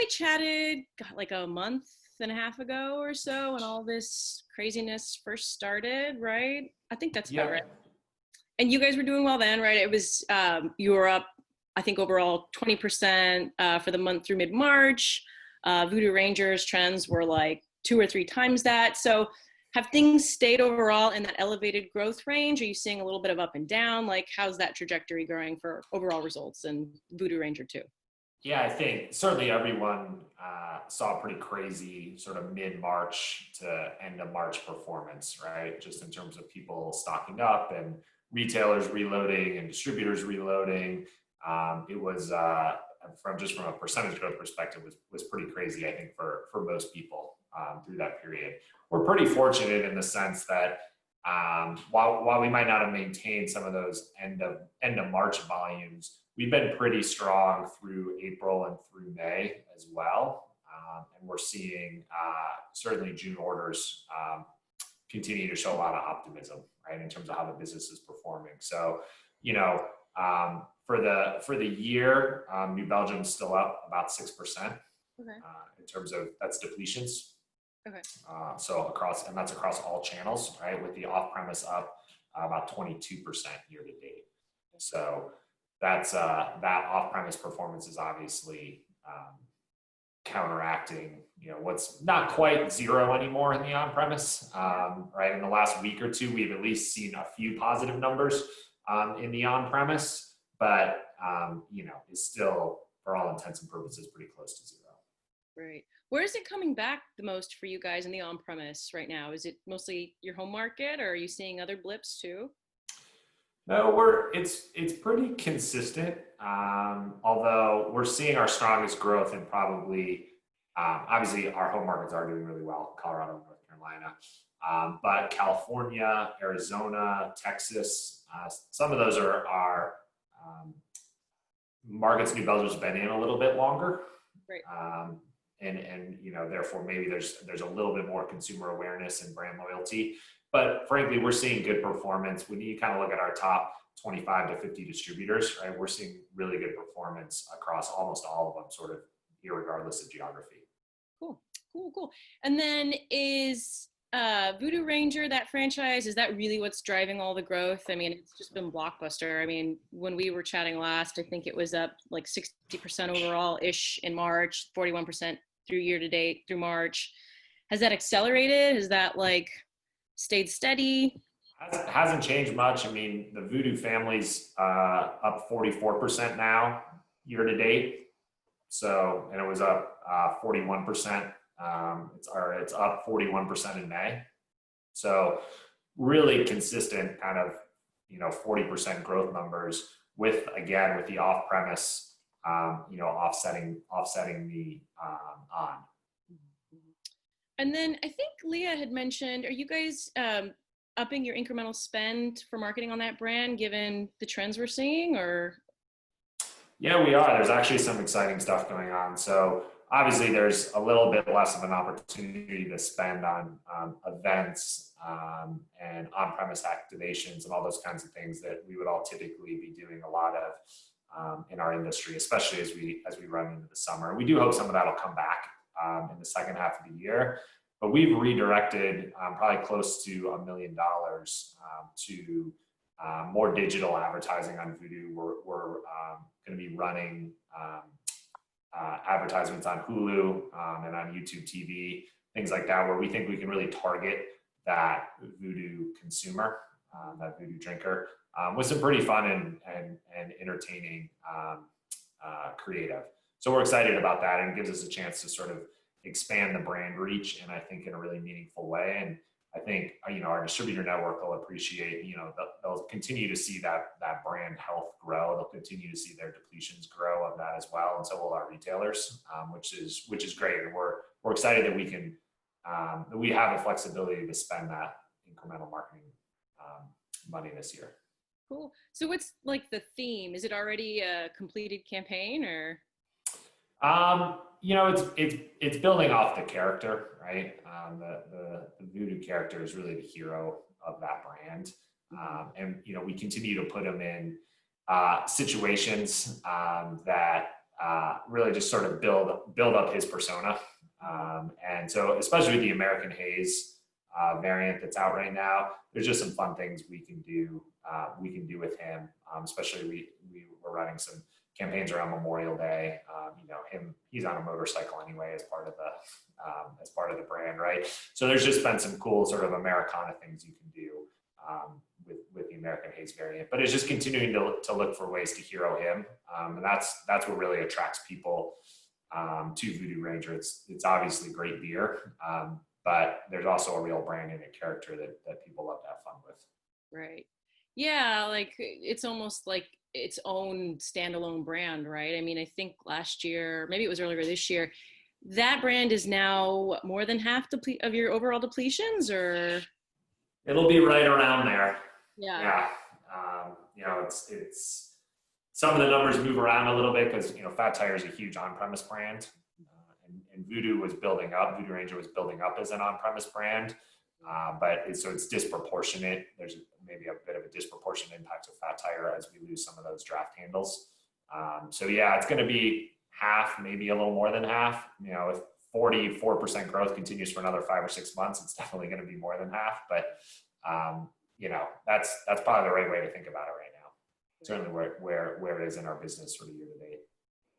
had chatted like a month and a half ago or so when all this craziness first started, right? I think that's about Yeah. right. And you guys were doing well then, right? It was, you were up, I think overall 20% for the month through mid-March. Voodoo Rangers trends were like 2 or 3 times that. So have things stayed overall in that elevated growth range? Are you seeing a little bit of up and down? Like how's that trajectory going for overall results and Voodoo Ranger too? Yeah, I think certainly everyone saw a pretty crazy sort of mid-March to end of March performance, right? Just in terms of people stocking up and retailers reloading and distributors reloading. It was from a percentage growth perspective was pretty crazy, I think, for most people through that period. We're pretty fortunate in the sense that while we might not have maintained some of those end of March volumes, we've been pretty strong through April and through May as well. And we're seeing certainly June orders continue to show a lot of optimism, right, in terms of how the business is performing. So, for the year, New Belgium's still up about 6%. Okay. In terms of that's depletions. Okay. So that's across all channels, right? With the off-premise up about 22% year to date. So that's that off-premise performance is obviously counteracting, what's not quite zero anymore in the on-premise. Right, in the last week or two, we've at least seen a few positive numbers in the on-premise, but is still, for all intents and purposes, pretty close to zero. Right. Where is it coming back the most for you guys in the on-premise right now? Is it mostly your home market, or are you seeing other blips too? No, it's pretty consistent. Although we're seeing our strongest growth in probably, obviously our home markets are doing really well, Colorado and North Carolina. But California, Arizona, Texas, some of those are markets New Belgium's been in a little bit longer. Right. And therefore maybe there's a little bit more consumer awareness and brand loyalty. But frankly, we're seeing good performance. When you kind of look at our top 25 to 50 distributors, right, we're seeing really good performance across almost all of them, sort of irregardless of geography. Cool. And then is Voodoo Ranger, that franchise, is that really what's driving all the growth? I mean, it's just been blockbuster. I mean, when we were chatting last, I think it was up like 60% overall-ish in March, 41% through year to date through March. Has that accelerated? Has that like stayed steady? Hasn't changed much. I mean, the Voodoo family's up 44% now year to date. So, and it was up 41%. It's up 41% in May. So really consistent kind of, 40% growth numbers with the off-premise, offsetting the on. And then I think Leah had mentioned, are you guys upping your incremental spend for marketing on that brand given the trends we're seeing, or? Yeah, we are. There's actually some exciting stuff going on. So obviously there's a little bit less of an opportunity to spend on events and on-premise activations and all those kinds of things that we would all typically be doing a lot of in our industry, especially as we run into the summer. We do hope some of that will come back in the second half of the year, but we've redirected probably close to $1 million to more digital advertising on Voodoo. We're going to be running advertisements on Hulu and on YouTube TV, things like that, where we think we can really target that Voodoo consumer, that Voodoo drinker, with some pretty fun and entertaining creative. So we're excited about that, and it gives us a chance to sort of expand the brand reach, and I think in a really meaningful way. And I think our distributor network will appreciate. They'll continue to see that brand health grow. They'll continue to see their depletions grow of that as well, and so will our retailers, which is great. And we're excited that we have the flexibility to spend that incremental marketing money this year. Cool. So what's like the theme? Is it already a completed campaign, or? It's building off the character, right? The Voodoo character is really the hero of that brand. And we continue to put him in situations that really just sort of build up his persona. And so, especially with the American Haze variant that's out right now, there's just some fun things we can do. With him, especially we were running some campaigns around Memorial Day. He's on a motorcycle anyway as part of the brand, right? So there's just been some cool sort of Americana things you can do with the American Haze variant. But it's just continuing to look for ways to hero him, and that's what really attracts people to Voodoo Ranger. It's obviously great beer, but there's also a real brand and a character that people love to have fun with. Right. Yeah, like it's almost like its own standalone brand, right? I mean, I think last year, maybe it was earlier this year, that brand is now more than half of your overall depletions, or it'll be right around there. yeah. Yeah. It's some of the numbers move around a little bit because Fat Tire is a huge on-premise brand, and Voodoo was building up. Voodoo Ranger was building up as an on-premise brand. But it's disproportionate. There's maybe a bit of a disproportionate impact of Fat Tire as we lose some of those draft handles. So yeah, it's going to be half, maybe a little more than half. If 44% growth continues for another 5 or 6 months, it's definitely going to be more than half. But that's probably the right way to think about it right now. Certainly where it is in our business sort of year to date.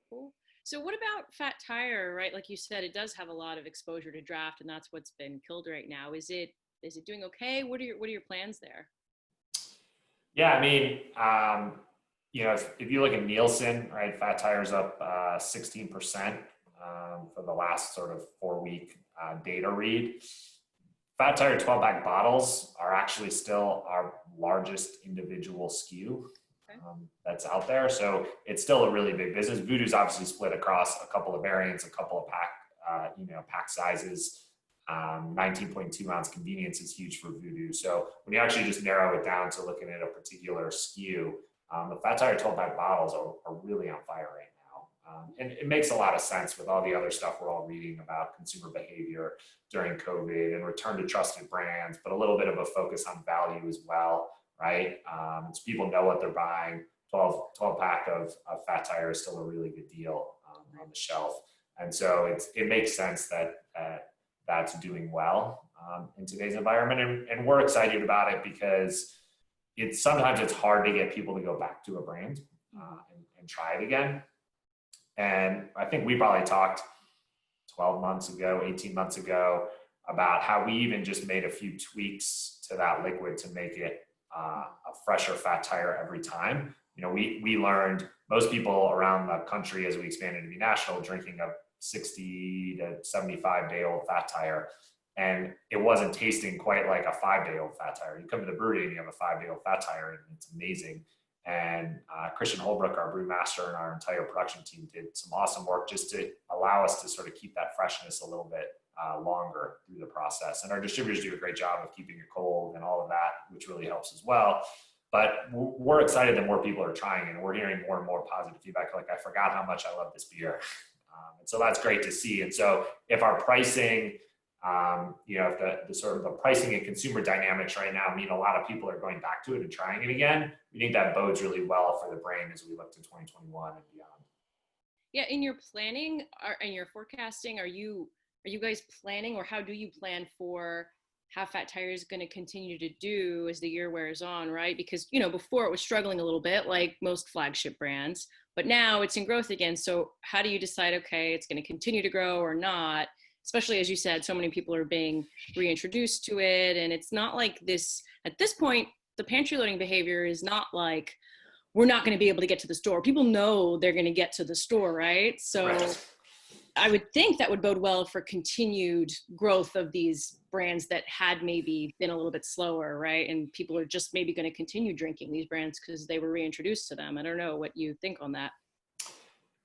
Cool. So what about Fat Tire, right? Like you said, it does have a lot of exposure to draft, and that's what's been killed right now. Is it doing okay? What are your plans there? Yeah, I mean, if you look at Nielsen, right, Fat Tire's up 16% for the last sort of 4-week data read. Fat Tire 12-pack bottles are actually still our largest individual SKU. That's out there. So it's still a really big business. Voodoo's obviously split across a couple of variants, a couple of pack sizes. 19.2 ounce convenience is huge for Voodoo. So when you actually just narrow it down to looking at a particular SKU, the Fat Tire 12-pack bottles are really on fire right now. And it makes a lot of sense with all the other stuff we're all reading about consumer behavior during COVID and return to trusted brands, but a little bit of a focus on value as well. Right? So people know what they're buying. 12-pack of Fat Tire is still a really good deal on the shelf. And so it makes sense that that's doing well in today's environment. And we're excited about it because sometimes it's hard to get people to go back to a brand and try it again. And I think we probably talked 12 months ago, 18 months ago about how we even just made a few tweaks to that liquid to make it a fresher Fat Tire every time. We learned most people around the country as we expanded to be national drinking a 60 to 75 day old Fat Tire, and it wasn't tasting quite like a 5-day old Fat Tire. You come to the brewery and you have a 5-day old Fat Tire, and it's amazing. And Christian Holbrook, our brewmaster, and our entire production team did some awesome work just to allow us to sort of keep that freshness a little bit longer through the process. And our distributors do a great job of keeping it cold and all of that, which really helps as well. But we're excited that more people are trying it, and we're hearing more and more positive feedback. Like, I forgot how much I love this beer. And so that's great to see. And so if our pricing, if the sort of the pricing and consumer dynamics right now mean a lot of people are going back to it and trying it again, we think that bodes really well for the brand as we look to 2021 and beyond. Yeah, in your planning and your forecasting, are you guys planning, or how do you plan for how Fat Tire is going to continue to do as the year wears on, right? Because, before it was struggling a little bit like most flagship brands, but now it's in growth again. So how do you decide, okay, it's going to continue to grow or not? Especially as you said, so many people are being reintroduced to it. And it's not like this, at this point, the pantry loading behavior is not like, we're not going to be able to get to the store. People know they're going to get to the store, right? So right. I would think that would bode well for continued growth of these brands that had maybe been a little bit slower, right? And people are just maybe going to continue drinking these brands because they were reintroduced to them. I don't know what you think on that.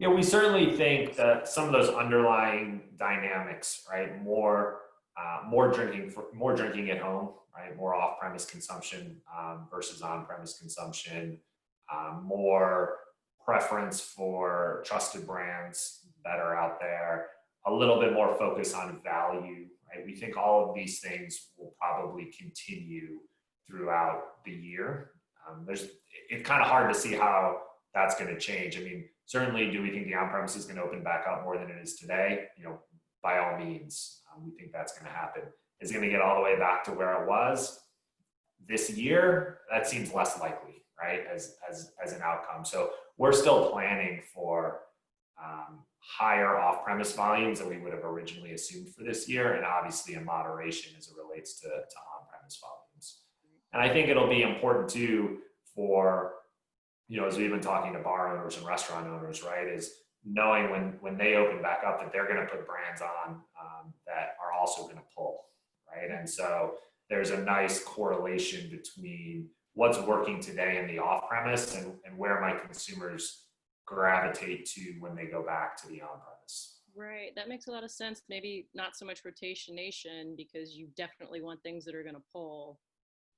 Yeah, we certainly think that some of those underlying dynamics, right? More drinking at home, right? More off-premise consumption versus on-premise consumption. More preference for trusted brands that are out there, a little bit more focus on value, right? We think all of these things will probably continue throughout the year. It's kind of hard to see how that's going to change. I mean, certainly, do we think the on-premise is going to open back up more than it is today? By all means, we think that's going to happen. Is it going to get all the way back to where it was this year? That seems less likely, right? As an outcome. So we're still planning for higher off-premise volumes than we would have originally assumed for this year, and obviously a moderation as it relates to on-premise volumes. And I think it'll be important too for, as we've been talking to bar owners and restaurant owners, right, is knowing when they open back up that they're going to put brands on that are also going to pull, right? And so there's a nice correlation between what's working today in the off-premise and where my consumers gravitate to when they go back to the on-premise. Right. That makes a lot of sense. Maybe not so much rotationation, because you definitely want things that are going to pull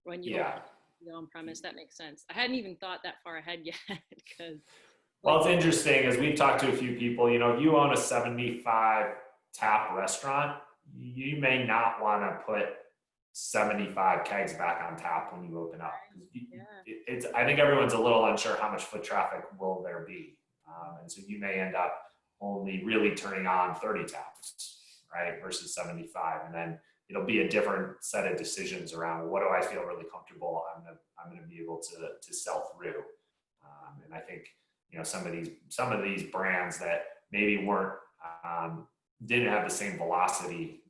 when you open the on-premise. That makes sense. I hadn't even thought that far ahead yet. Because well, it's interesting, as we've talked to a few people, if you own a 75 tap restaurant, you may not want to put 75 kegs back on tap when you open up. I think everyone's a little unsure how much foot traffic will there be. And so you may end up only really turning on 30 taps, right, versus 75. And then it'll be a different set of decisions around what do I feel really comfortable I'm going to be able to sell through. And I think, some of these brands that maybe didn't have the same velocity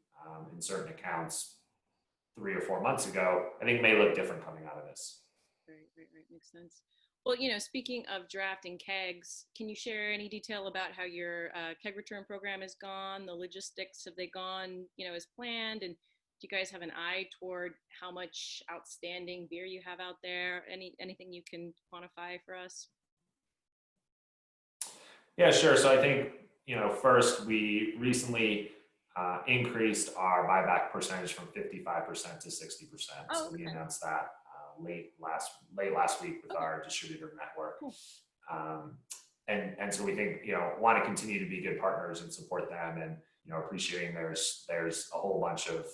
in certain accounts 3 or 4 months ago, I think may look different coming out of this. Right. Makes sense. Well, speaking of drafting kegs, can you share any detail about how your keg return program has gone? The logistics, have they gone, as planned? And do you guys have an eye toward how much outstanding beer you have out there? Anything you can quantify for us? Yeah, sure. So I think, first, we recently increased our buyback percentage from 55% to 60%. So we announced that late last week with our distributor network. Cool. And so we think, want to continue to be good partners and support them, and, appreciating there's a whole bunch of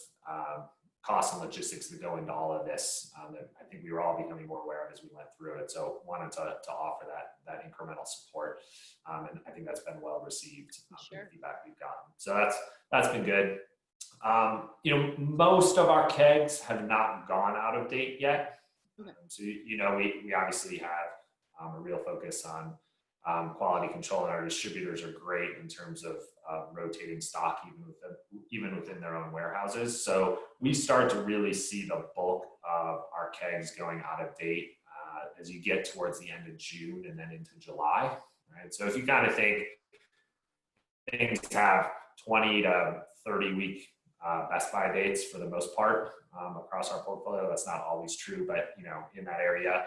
costs and logistics that go into all of this that I think we were all becoming more aware of as we went through it. So wanted to offer that incremental support. And I think that's been well received from the feedback we've gotten. So that's been good. Most of our kegs have not gone out of date yet. Okay. So, we obviously have a real focus on quality control, and our distributors are great in terms of rotating stock even within their own warehouses. So we start to really see the bulk of our kegs going out of date as you get towards the end of June and then into July, right? So if you kind of think things have 20 to 30 week best by dates for the most part across our portfolio, that's not always true, but in that area,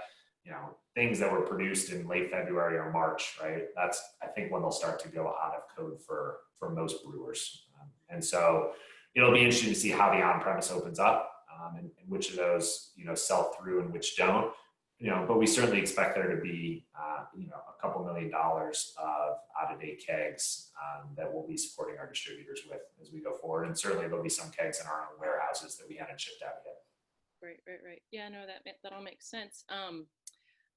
things that were produced in late February or March, right? That's, I think, when they'll start to go out of code for most brewers. And so it'll be interesting to see how the on-premise opens up and which of those, sell through and which don't. But we certainly expect there to be, a couple $1 million of out-of-date kegs that we'll be supporting our distributors with as we go forward. And certainly there'll be some kegs in our own warehouses that we haven't shipped out yet. Right. Yeah, no, that all makes sense.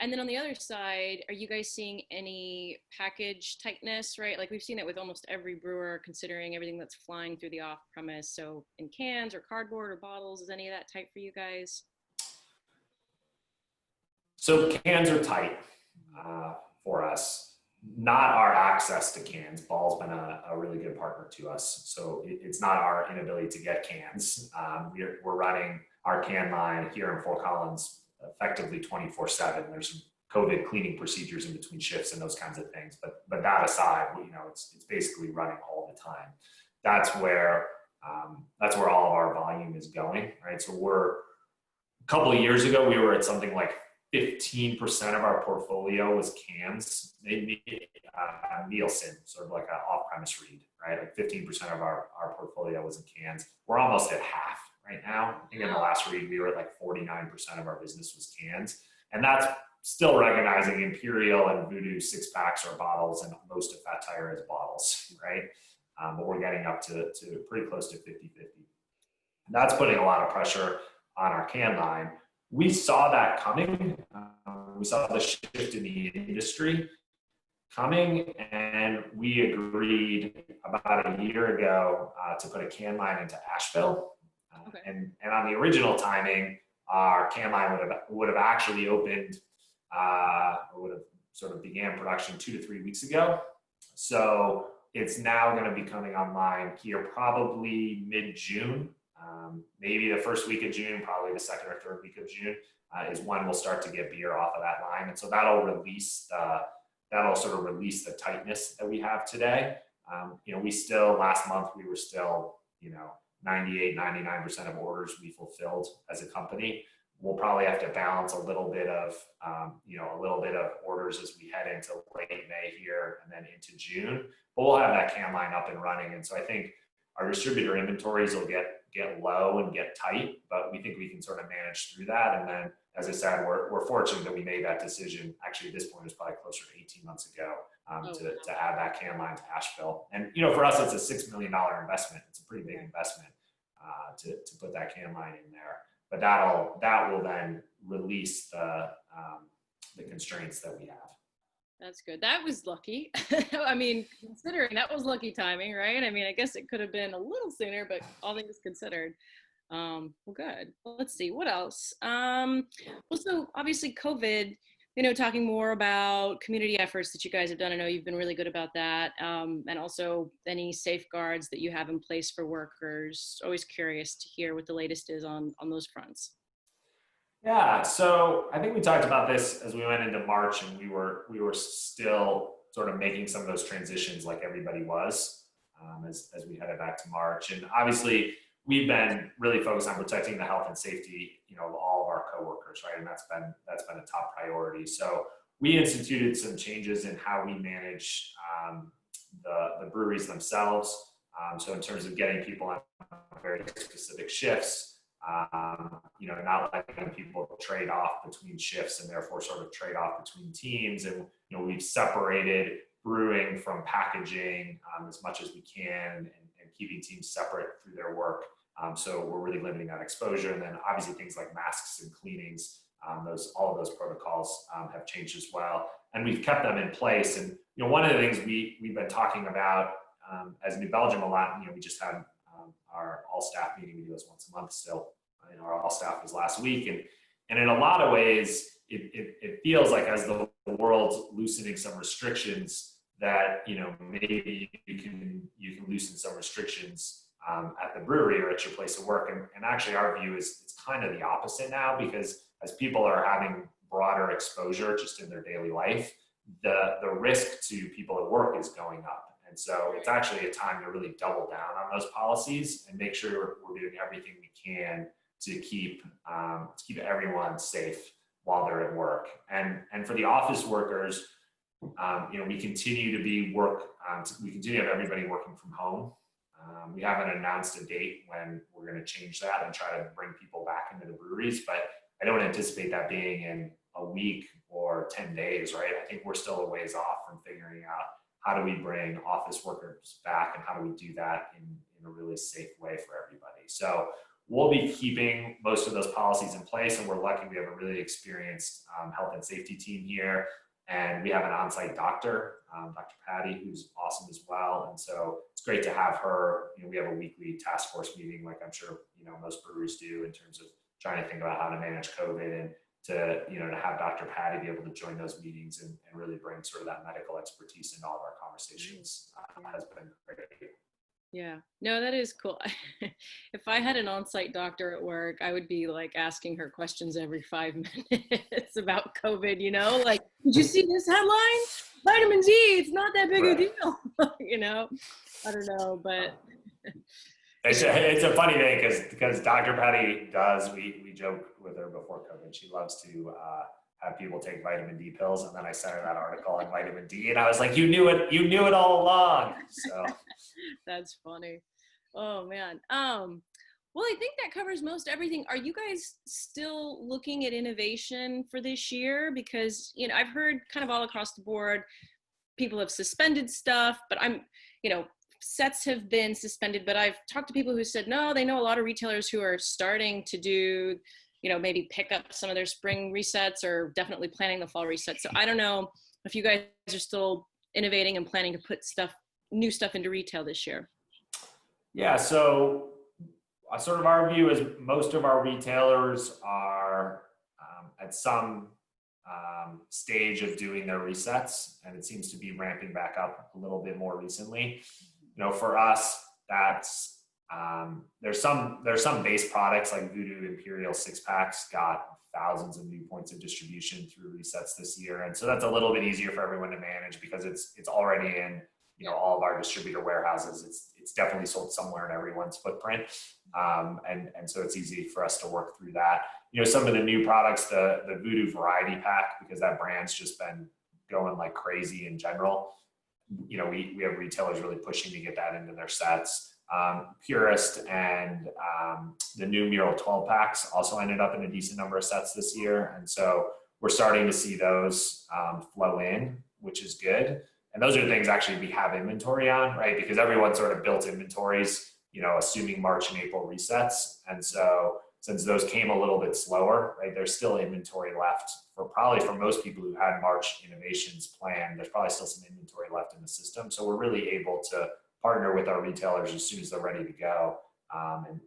And then on the other side, are you guys seeing any package tightness, right? Like we've seen it with almost every brewer, considering everything that's flying through the off-premise. So in cans or cardboard or bottles, is any of that tight for you guys? So cans are tight for us. Not our access to cans. Ball's been a really good partner to us. So it's not our inability to get cans. We're running our can line here in Fort Collins effectively 24/7. There's some COVID cleaning procedures in between shifts and those kinds of things. But that aside, it's basically running all the time. That's where all of our volume is going, right? So a couple of years ago, we were at something like 15% of our portfolio was cans. Maybe Nielsen, sort of like an off-premise read, right? Like 15% of our portfolio was in cans. We're almost at half right now. I think in the last read, we were at like 49% of our business was cans. And that's still recognizing Imperial and Voodoo 6-packs or bottles, and most of Fat Tire is bottles, right? But we're getting up to pretty close to 50-50. And that's putting a lot of pressure on our can line. we saw that coming. We saw the shift in the industry coming, and we agreed about a year ago to put a can line into Asheville. Okay. And on the original timing, our can line would have actually opened, or would have sort of began production 2 to 3 weeks ago. So it's now going to be coming online here probably mid-June, maybe the first week of June, probably the second or third week of June is when we'll start to get beer off of that line. And so that'll sort of release the tightness that we have today. We still, last month, we were still, 98, 99% of orders we fulfilled as a company. We'll probably have to balance a little bit of orders as we head into late May here and then into June. But we'll have that can line up and running. And so I think our distributor inventories will get low and get tight, but we think we can sort of manage through that. And then, as I said, we're fortunate that we made that decision. Actually, at this point, it was probably closer to 18 months ago to add that can line to Asheville. And for us, it's a $6 million investment. It's a pretty big investment to put that can line in there. But that will then release the constraints that we have. That's good. That was lucky. I mean, considering that was lucky timing, right? I mean, I guess it could have been a little sooner, but all things considered. Well, good. Well, let's see, what else? So obviously COVID, talking more about community efforts that you guys have done. I know you've been really good about that. And also any safeguards that you have in place for workers. Always curious to hear what the latest is on those fronts. Yeah, so I think we talked about this as we went into March, and we were still sort of making some of those transitions like everybody was as we headed back to March. And obviously, we've been really focused on protecting the health and safety, of all of our coworkers, right? And that's been a top priority. So we instituted some changes in how we manage the breweries themselves. So in terms of getting people on very specific shifts. Not letting people trade off between shifts and therefore sort of trade off between teams. And, we've separated brewing from packaging as much as we can and keeping teams separate through their work. So we're really limiting that exposure. And then obviously things like masks and cleanings, all of those protocols have changed as well. And we've kept them in place. And, one of the things we've been talking about as New Belgium a lot, we just had our all staff meeting. We do this once a month still. Our all staff was last week, and in a lot of ways, it feels like as the world's loosening some restrictions, that maybe you can loosen some restrictions at the brewery or at your place of work. And actually, our view is it's kind of the opposite now, because as people are having broader exposure just in their daily life, the risk to people at work is going up. And so it's actually a time to really double down on those policies and make sure we're doing everything we can to keep everyone safe while they're at work. And for the office workers, we continue to have everybody working from home. We haven't announced a date when we're going to change that and try to bring people back into the breweries, but I don't anticipate that being in a week or 10 days, right? I think we're still a ways off from figuring out how do we bring office workers back and how do we do that in a really safe way for everybody. So we'll be keeping most of those policies in place, and we're lucky we have a really experienced health and safety team here, and we have an on-site doctor, Dr. Patty, who's awesome as well. And so it's great to have her. We have a weekly task force meeting, like I'm sure most breweries do, in terms of trying to think about how to manage COVID, and to have Dr. Patty be able to join those meetings and really bring sort of that medical expertise into all of our conversations has been great. Yeah, no, that is cool. If I had an on-site doctor at work, I would be like asking her questions every 5 minutes about COVID, like, did you see this headline? Vitamin D, it's not that big a deal, I don't know, but. It's a funny thing because Dr. Patty we joke with her before COVID. She loves to have people take vitamin D pills, and then I sent her that article on vitamin D, and I was like, you knew it all along. So that's funny. Oh man. Well, I think that covers most everything. Are you guys still looking at innovation for this year? Because I've heard kind of all across the board, people have suspended stuff, but sets have been suspended, but I've talked to people who said, no, they know a lot of retailers who are starting to do maybe pick up some of their spring resets or definitely planning the fall resets. So I don't know if you guys are still innovating and planning to put new stuff into retail this year. Yeah, so sort of our view is most of our retailers are at some stage of doing their resets, and it seems to be ramping back up a little bit more recently. For us, that's there's some base products like Voodoo Imperial 6-packs got thousands of new points of distribution through resets this year, and so that's a little bit easier for everyone to manage because it's already in all of our distributor warehouses. It's definitely sold somewhere in everyone's footprint, and so it's easy for us to work through that. Some of the new products, the Voodoo Variety Pack, because that brand's just been going like crazy in general. We have retailers really pushing to get that into their sets. Purist and the new Mural 12 packs also ended up in a decent number of sets this year, and so we're starting to see those flow in, which is good. And those are things actually we have inventory on, right? Because everyone sort of built inventories, assuming March and April resets. And so since those came a little bit slower, right, there's still inventory left for most people who had March innovations planned. There's probably still some inventory left in the system. So we're really able to partner with our retailers as soon as they're ready to go and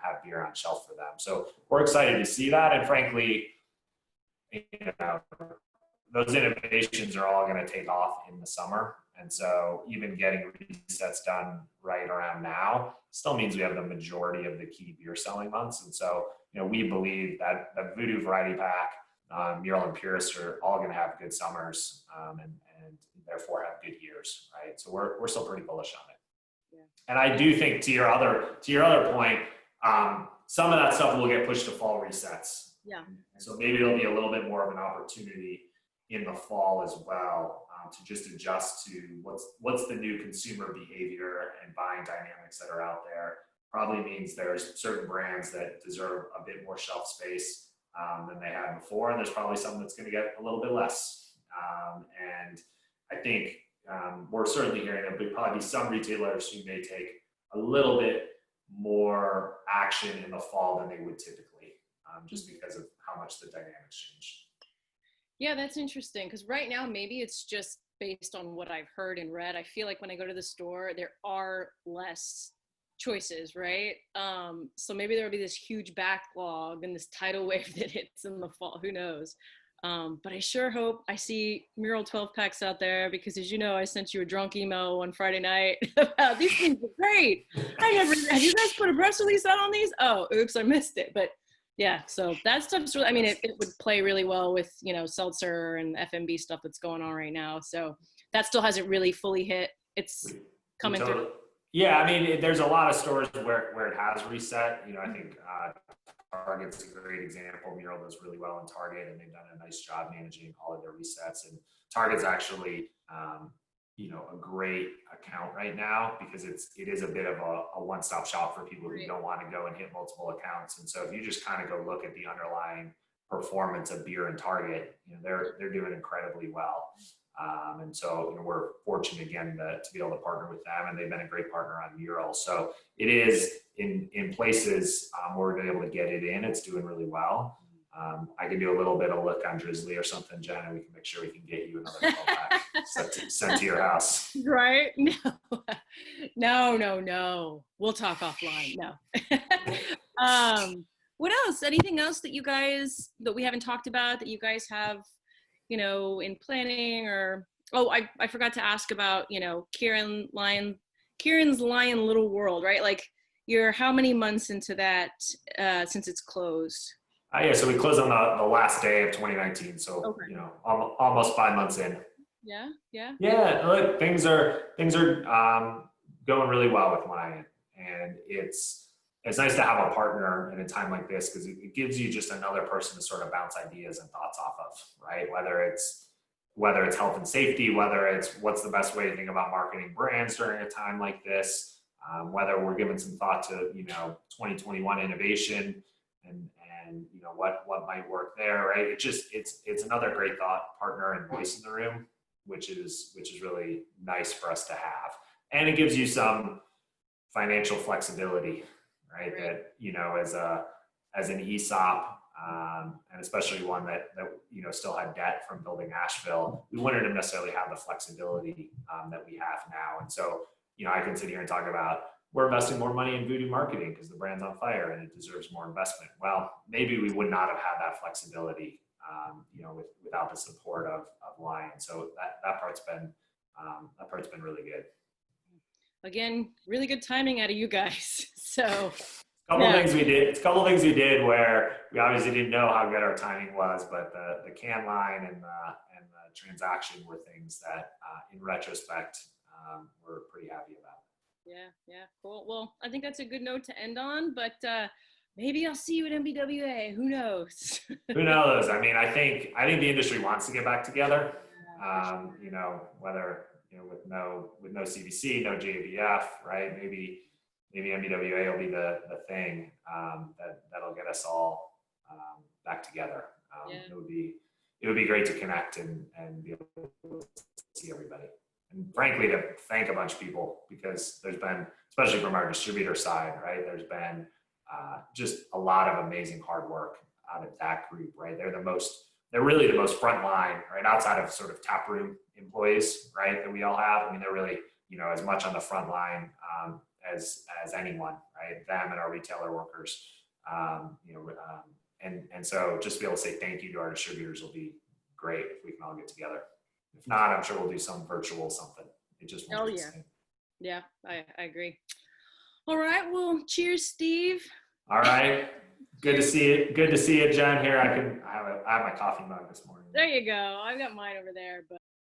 have beer on shelf for them. So we're excited to see that. And frankly, those innovations are all going to take off in the summer. And so even getting resets done right around now still means we have the majority of the key beer selling months. And so, we believe that the Voodoo Variety Pack, Mural and Purist are all going to have good summers and therefore have good years, right? So we're still pretty bullish on it. Yeah. And I do think to your other point, some of that stuff will get pushed to fall resets. Yeah. So maybe it'll be a little bit more of an opportunity in the fall as well to just adjust to what's the new consumer behavior and buying dynamics that are out there. Probably means there's certain brands that deserve a bit more shelf space than they had before, and there's probably some that's going to get a little bit less. And I think we're certainly hearing there'll probably be some retailers who may take a little bit more action in the fall than they would typically, just because of how much the dynamics change. Yeah, that's interesting, because right now maybe it's just based on what I've heard and read. I feel like when I go to the store, there are less choices, right? So maybe there'll be this huge backlog and this tidal wave that hits in the fall. Who knows? But I sure hope I see Mural 12 packs out there, because as you know, I sent you a drunk email one Friday night about these things are great. Have you guys put a press release out on these? Oh, oops, I missed it. But yeah, so that stuff's really, it would play really well with, seltzer and FMB stuff that's going on right now. So that still hasn't really fully hit. It's coming through. Yeah, there's a lot of stores where it has reset. I think Target's a great example. Mural does really well in Target, and they've done a nice job managing all of their resets. And Target's actually, a great account right now, because it is a bit of a one-stop shop for people who don't want to go and hit multiple accounts. And so if you just kind of go look at the underlying performance of beer in Target, they're doing incredibly well. And so we're fortunate again to be able to partner with them, and they've been a great partner on Mural. So it is in places where we're able to get it in, it's doing really well. I can do a little bit of look on Drizzly or something, Jen, and we can make sure we can get you another 12 pack sent to your house. Right? No. We'll talk offline. No. What else? Anything else that we haven't talked about that you guys have, in planning? Or I forgot to ask about, Kieran's Lion Little World, right? Like, you're how many months into that since it's closed? Yeah, so we closed on the last day of 2019, so okay. Almost 5 months in. Yeah. Look, things are going really well with Lion, and it's nice to have a partner in a time like this, because it gives you just another person to sort of bounce ideas and thoughts off of, right? Whether it's health and safety, whether it's what's the best way to think about marketing brands during a time like this, whether we're giving some thought to 2021 innovation and what might work there, right? It's another great thought partner and voice in the room, which is really nice for us to have, and it gives you some financial flexibility, right? That as an ESOP, and especially one that still had debt from building Asheville. We wouldn't have necessarily have the flexibility that we have now. And so, I can sit here and talk about we're investing more money in Voodoo marketing because the brand's on fire and it deserves more investment. Well, maybe we would not have had that flexibility, without the support of Lion. So that part's been really good. Again, really good timing out of you guys. So A couple things we did. It's a couple things we did where we obviously didn't know how good our timing was, but the can line and the transaction were things that, in retrospect, we're pretty happy about. Yeah, cool. Well, I think that's a good note to end on, but maybe I'll see you at MBWA. Who knows? Who knows? I mean, I think the industry wants to get back together. Whether with no CBC, no JVF, right? Maybe MBWA will be the thing that'll get us all back together. It would be great to connect and be able to see everybody. And frankly, to thank a bunch of people, because there's been, especially from our distributor side, right? There's been just a lot of amazing hard work out of that group, right? They're really the most front line, right? Outside of sort of taproom employees, right? That we all have. I mean, they're really, as much on the front line as anyone, right? Them and our retailer workers, and so just to be able to say thank you to our distributors will be great if we can all get together. If not, I'm sure we'll do some virtual something. It just won't be the same. Yeah, I agree. All right, well, cheers, Steve. All right, good to see it. Good to see you, Jen. Here, I have my coffee mug this morning. There you go. I've got mine over there, but